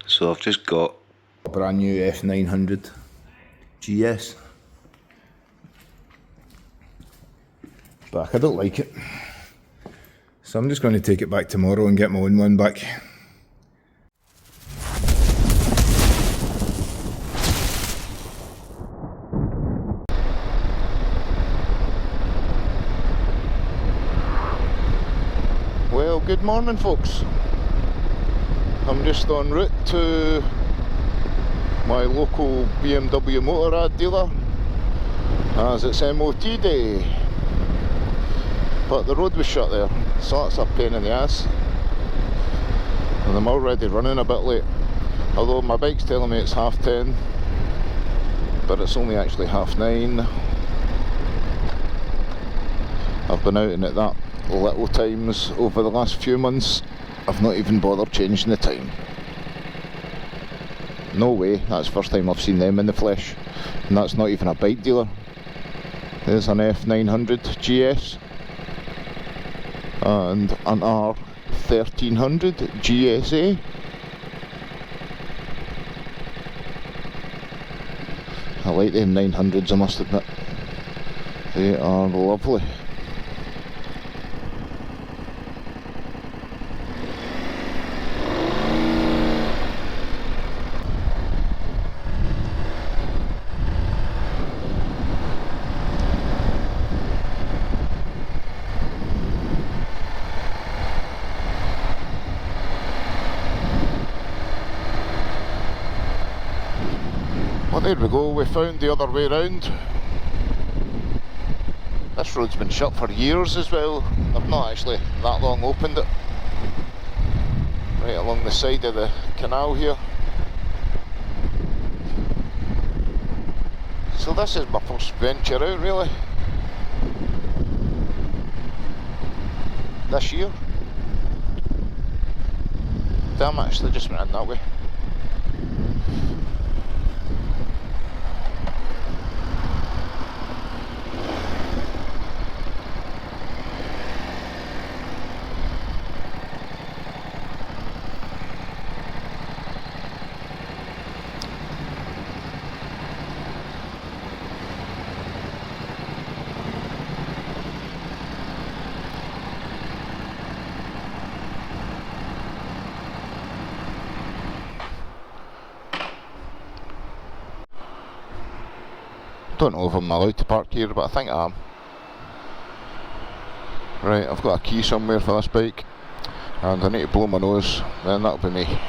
So I've just got a brand new F900GS, but I don't like it, so I'm just going to take it back tomorrow and get my own one back. Well, good morning folks. I'm just en route to my local BMW Motorrad dealer as it's MOT day, but the road was shut there, so that's a pain in the ass, and I'm already running a bit late, although my bike's telling me it's 10:30, but it's only actually 9:30. I've been out in it that little times over the last few months. I've not even bothered changing the time. No way, that's the first time I've seen them in the flesh, and that's not even a bike dealer. There's an F900GS and an R1300 GSA. I like them 900s, I must admit. They are lovely. Well, there we go, we found the other way round. This road's been shut for years as well. I've not actually that long opened it. Right along the side of the canal here. So this is my first venture out really. This year. Damn, actually just went in that way. Don't know if I'm allowed to park here, but I think I am. Right, I've got a key somewhere for this bike, and I need to blow my nose, then that'll be me.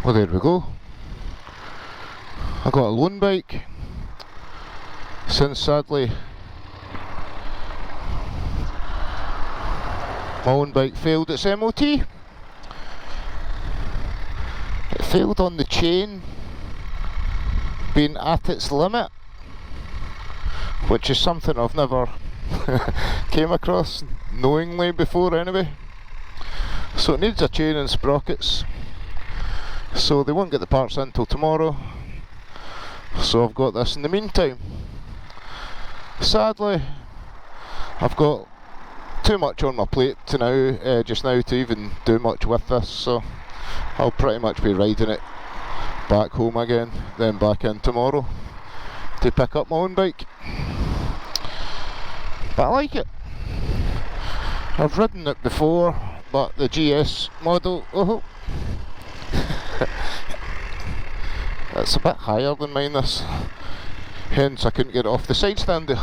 Well, there we go. I got a loan bike, since sadly my own bike failed its MOT. It failed on the chain being at its limit, which is something I've never came across knowingly before anyway. So it needs a chain and sprockets, so they won't get the parts in till tomorrow, so I've got this in the meantime. Sadly I've got too much on my plate just now to even do much with this, so I'll pretty much be riding it back home again, then back in tomorrow to pick up my own bike. But I like it. I've ridden it before, but the GS model, oh, it's a bit higher than mine, this, hence I couldn't get it off the side stand there.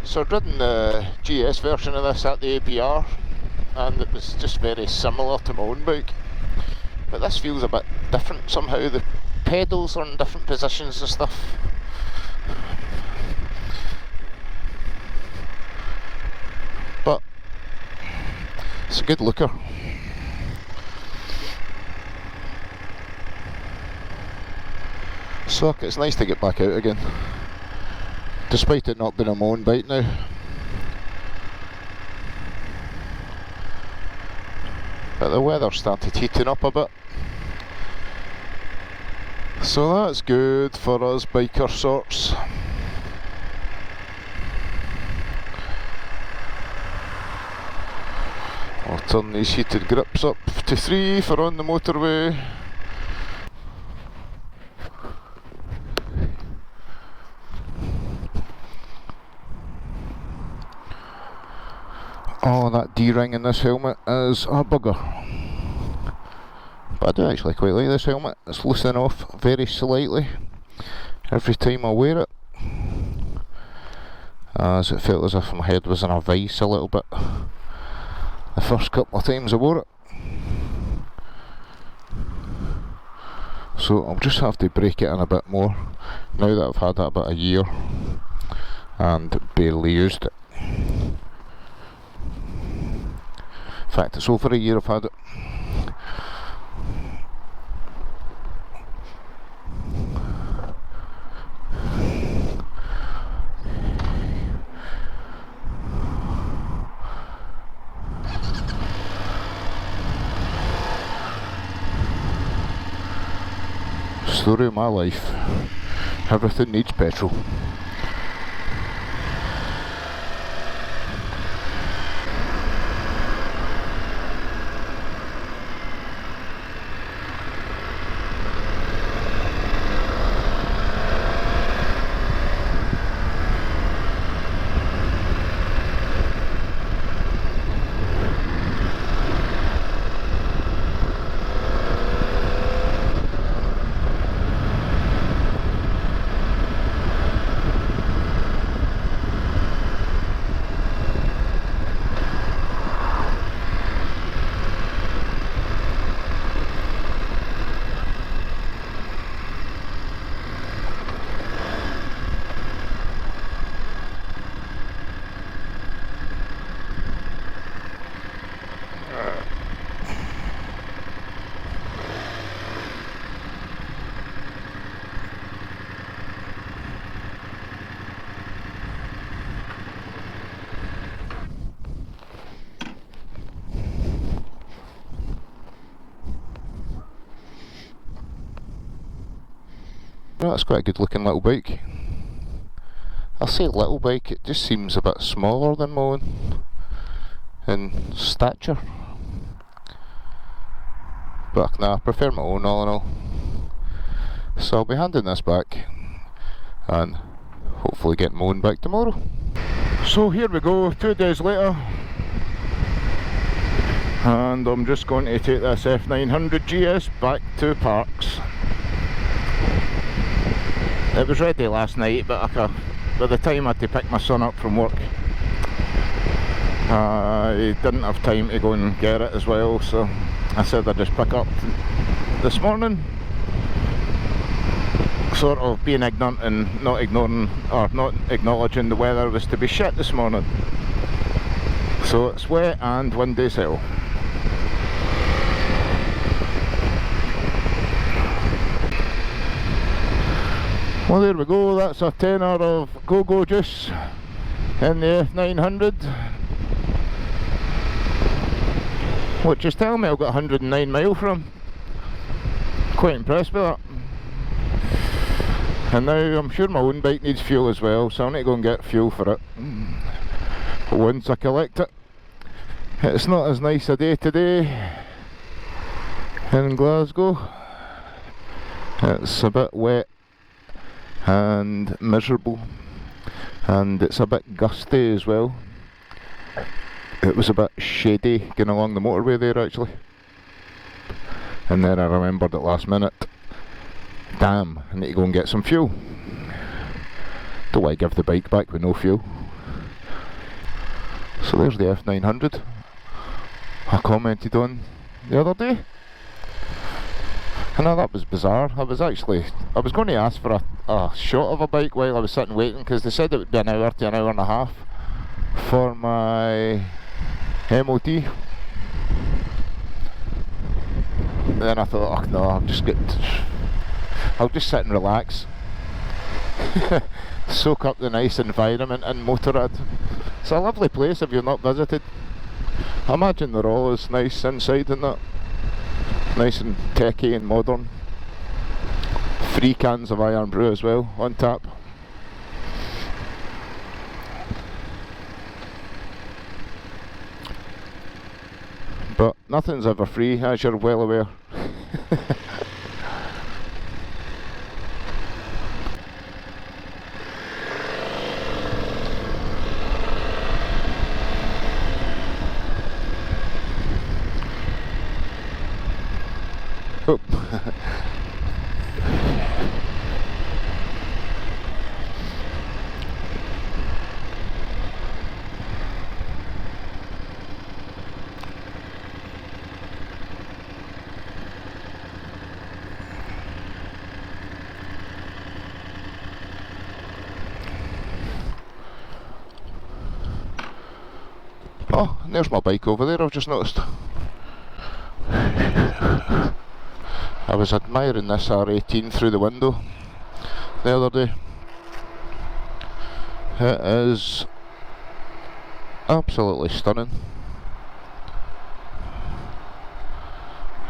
So I'd ridden the GS version of this at the APR, and it was just very similar to my own bike, but this feels a bit different somehow. The pedals are in different positions and stuff. But it's a good looker. So it's nice to get back out again, despite it not being a my own bike now. But the weather started heating up a bit, so that's good for us biker sorts. I'll turn these heated grips up to 3 for on the motorway. Oh, that D-ring in this helmet is a bugger. But I do actually quite like this helmet. It's loosening off very slightly every time I wear it, as it felt as if my head was in a vice a little bit the first couple of times I wore it. So I'll just have to break it in a bit more now that I've had it about a year and barely used it. In fact, it's over a year I've had it. Story of my life. Everything needs petrol. Well, that's quite a good looking little bike. I'll say little bike, it just seems a bit smaller than my own in stature. But nah, I prefer my own all in all. So I'll be handing this back and hopefully getting my own back tomorrow. So here we go, 2 days later, and I'm just going to take this F900GS back to parks. It was ready last night, but by the time I had to pick my son up from work, I didn't have time to go and get it as well, so I said I'd just pick up this morning. Sort of being ignorant and not ignoring or not acknowledging the weather was to be shit this morning. So it's wet and windy as hell. Well, there we go, that's a tenner of go-go juice in the F900, which is telling me I've got 109 mile from. Quite impressed with that. And now I'm sure my own bike needs fuel as well, so I need to go and get fuel for it. But once I collect it, it's not as nice a day today in Glasgow. It's a bit wet and miserable, and it's a bit gusty as well. It was a bit shady going along the motorway there actually, and then I remembered at last minute, damn, I need to go and get some fuel. Don't want to give the bike back with no fuel. So there's the F900 I commented on the other day. I know that was bizarre. I was going to ask for a shot of a bike while I was sitting waiting, because they said it would be an hour to an hour and a half for my MOT. Then I thought, oh no, I'll just sit and relax. Soak up the nice environment in Motorrad. It's a lovely place if you've not visited. I imagine they're all as nice inside and that. Nice and techy and modern. 3 cans of Iron Brew as well on tap. But nothing's ever free, as you're well aware. Oh. Oh, and there's my bike over there, I've just noticed. I was admiring this R18 through the window the other day. It is absolutely stunning.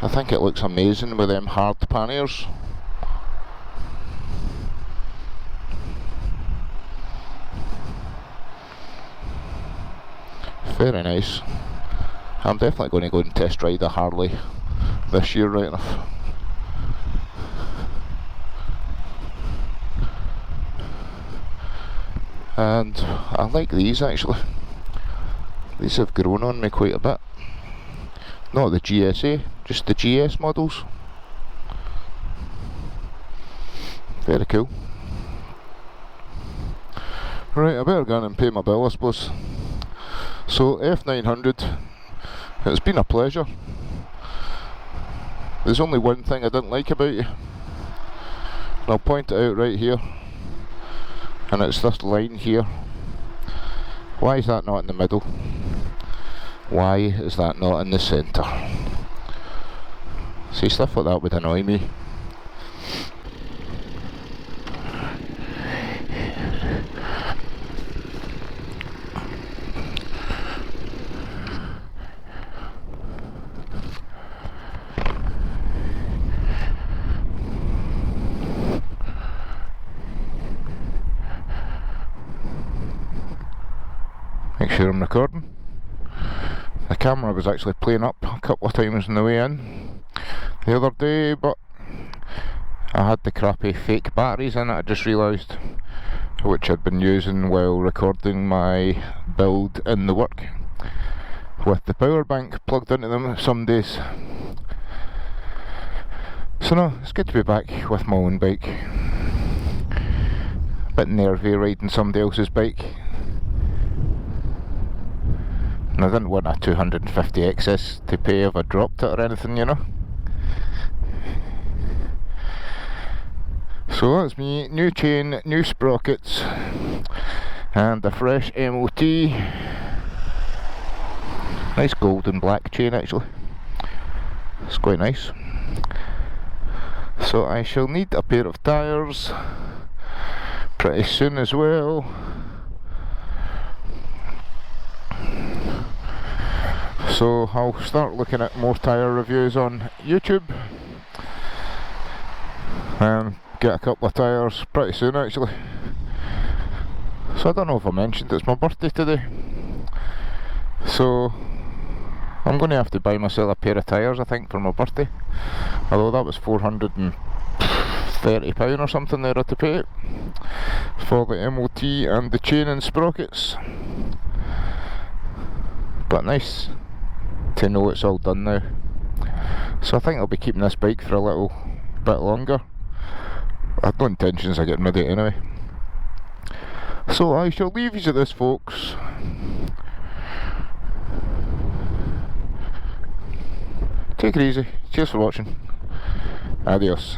I think it looks amazing with them hard panniers. Very nice. I'm definitely going to go and test ride a Harley this year, right enough. And I like these actually. These have grown on me quite a bit. Not the GSA, just the GS models. Very cool. Right, I better go in and pay my bill, I suppose. So F900, it's been a pleasure. There's only one thing I didn't like about you, and I'll point it out right here, and it's this line here. Why is that not in the middle? Why is that not in the centre? See, stuff like that would annoy me. Make sure I'm recording. The camera was actually playing up a couple of times on the way in the other day, but I had the crappy fake batteries in it, I just realised, which I'd been using while recording my build in the work, with the power bank plugged into them some days. So no, it's good to be back with my own bike. A bit nervy riding somebody else's bike. And I didn't want a 250 excess to pay if I dropped it or anything, you know. So that's me, new chain, new sprockets, and a fresh MOT. Nice gold and black chain actually. It's quite nice. So I shall need a pair of tyres pretty soon as well. So I'll start looking at more tyre reviews on YouTube and get a couple of tyres pretty soon actually. So I don't know if I mentioned it's my birthday today, so I'm going to have to buy myself a pair of tyres I think for my birthday, although that was £430 or something there to pay for the MOT and the chain and sprockets. But nice to know it's all done now. So I think I'll be keeping this bike for a little bit longer. I had no intentions of getting rid of it anyway. So I shall leave you to this, folks. Take it easy. Cheers for watching. Adios.